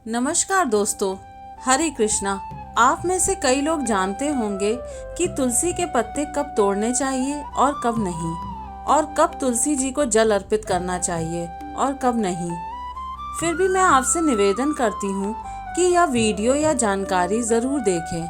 नमस्कार दोस्तों, हरे कृष्णा। आप में से कई लोग जानते होंगे कि तुलसी के पत्ते कब तोड़ने चाहिए और कब नहीं, और कब तुलसी जी को जल अर्पित करना चाहिए और कब नहीं। फिर भी मैं आपसे निवेदन करती हूँ कि यह वीडियो या जानकारी ज़रूर देखें,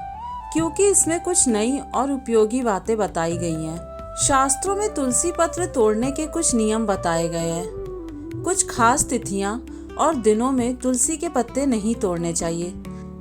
क्योंकि इसमें कुछ नई और उपयोगी बातें बताई गई हैं। शास्त्रों में तुलसी पत्र तोड़ने के कुछ नियम बताए गए हैं। कुछ खास तिथियां और दिनों में तुलसी के पत्ते नहीं तोड़ने चाहिए,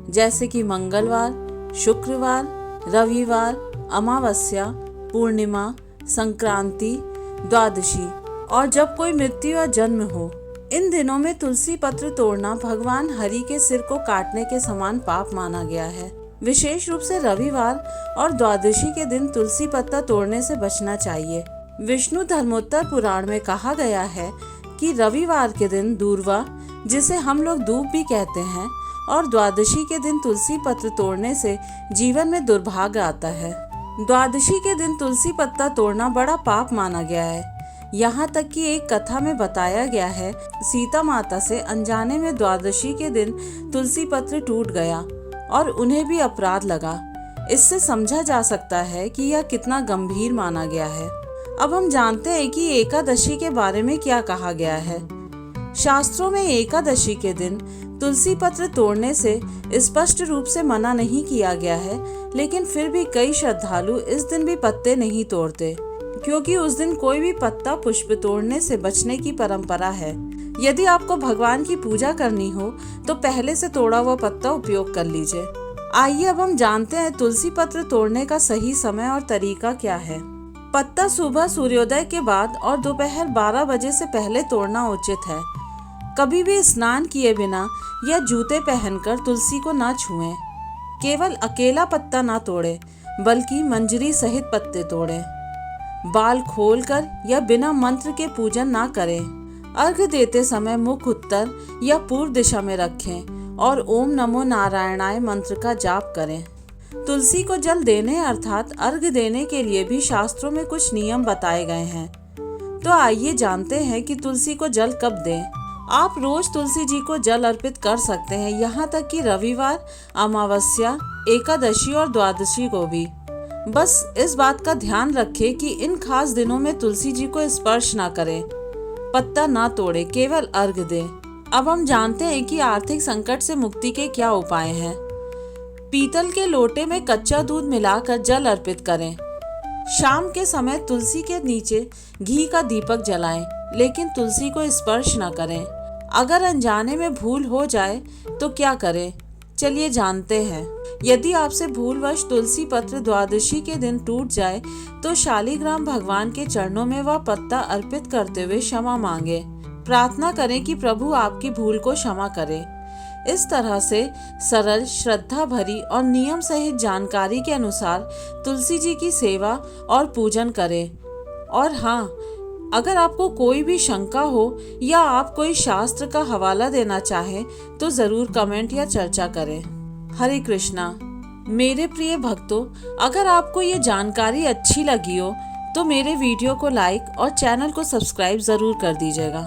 जैसे कि मंगलवार, शुक्रवार, रविवार, अमावस्या, पूर्णिमा, संक्रांति, द्वादशी और जब कोई मृत्यु या जन्म हो। इन दिनों में तुलसी पत्र तोड़ना भगवान हरि के सिर को काटने के समान पाप माना गया है। विशेष रूप से रविवार और द्वादशी के दिन तुलसी पत्ता तोड़ने से बचना चाहिए। विष्णु धर्मोत्तर पुराण में कहा गया है कि रविवार के दिन दूर्वा, जिसे हम लोग धूप भी कहते हैं, और द्वादशी के दिन तुलसी पत्र तोड़ने से जीवन में दुर्भाग्य आता है। द्वादशी के दिन तुलसी पत्ता तोड़ना बड़ा पाप माना गया है। यहाँ तक कि एक कथा में बताया गया है, सीता माता से अनजाने में द्वादशी के दिन तुलसी पत्र टूट गया और उन्हें भी अपराध लगा। इससे समझा जा सकता है कि यह कितना गंभीर माना गया है। अब हम जानते हैं कि एकादशी के बारे में क्या कहा गया है। शास्त्रों में एकादशी के दिन तुलसी पत्र तोड़ने से स्पष्ट रूप से मना नहीं किया गया है, लेकिन फिर भी कई श्रद्धालु इस दिन भी पत्ते नहीं तोड़ते, क्योंकि उस दिन कोई भी पत्ता पुष्प तोड़ने से बचने की परंपरा है। यदि आपको भगवान की पूजा करनी हो तो पहले से तोड़ा हुआ पत्ता उपयोग कर लीजिए। आइए अब हम जानते हैं तुलसी पत्र तोड़ने का सही समय और तरीका क्या है। पत्ता सुबह सूर्योदय के बाद और दोपहर 12 बजे से पहले तोड़ना उचित है। कभी भी स्नान किए बिना या जूते पहनकर तुलसी को ना छुएं। केवल अकेला पत्ता ना तोड़ें, बल्कि मंजरी सहित पत्ते तोड़ें। बाल खोलकर या बिना मंत्र के पूजन ना करें। अर्घ्य देते समय मुख उत्तर या पूर्व दिशा में रखें और ओम नमो नारायणाय मंत्र का जाप करें। तुलसी को जल देने अर्थात अर्घ्य देने के लिए भी शास्त्रों में कुछ नियम बताए गए हैं। तो आइए जानते हैं कि तुलसी को जल कब दें। आप रोज तुलसी जी को जल अर्पित कर सकते हैं, यहाँ तक कि रविवार, अमावस्या, एकादशी और द्वादशी को भी। बस इस बात का ध्यान रखें कि इन खास दिनों में तुलसी जी को स्पर्श ना करें, पत्ता ना तोड़े, केवल अर्घ्य दें। अब हम जानते हैं कि आर्थिक संकट से मुक्ति के क्या उपाय हैं। पीतल के लोटे में कच्चा दूध मिलाकर जल अर्पित करें। शाम के समय तुलसी के नीचे घी का दीपक जलाएं, लेकिन तुलसी को स्पर्श न करें। अगर अनजाने में भूल हो जाए तो क्या करें, चलिए जानते हैं। यदि आपसे भूलवश तुलसी पत्र द्वादशी के दिन टूट जाए तो शालिग्राम भगवान के चरणों में वह पत्ता अर्पित करते हुए क्षमा मांगे। प्रार्थना करें कि प्रभु आपकी भूल को क्षमा करें। इस तरह से सरल, श्रद्धा भरी और नियम सहित जानकारी के अनुसार तुलसी जी की सेवा और पूजन करें। और हाँ, अगर आपको कोई भी शंका हो या आप कोई शास्त्र का हवाला देना चाहें तो जरूर कमेंट या चर्चा करें। हरे कृष्णा। मेरे प्रिय भक्तों, अगर आपको ये जानकारी अच्छी लगी हो तो मेरे वीडियो को लाइक और चैनल को सब्सक्राइब जरूर कर दीजिएगा।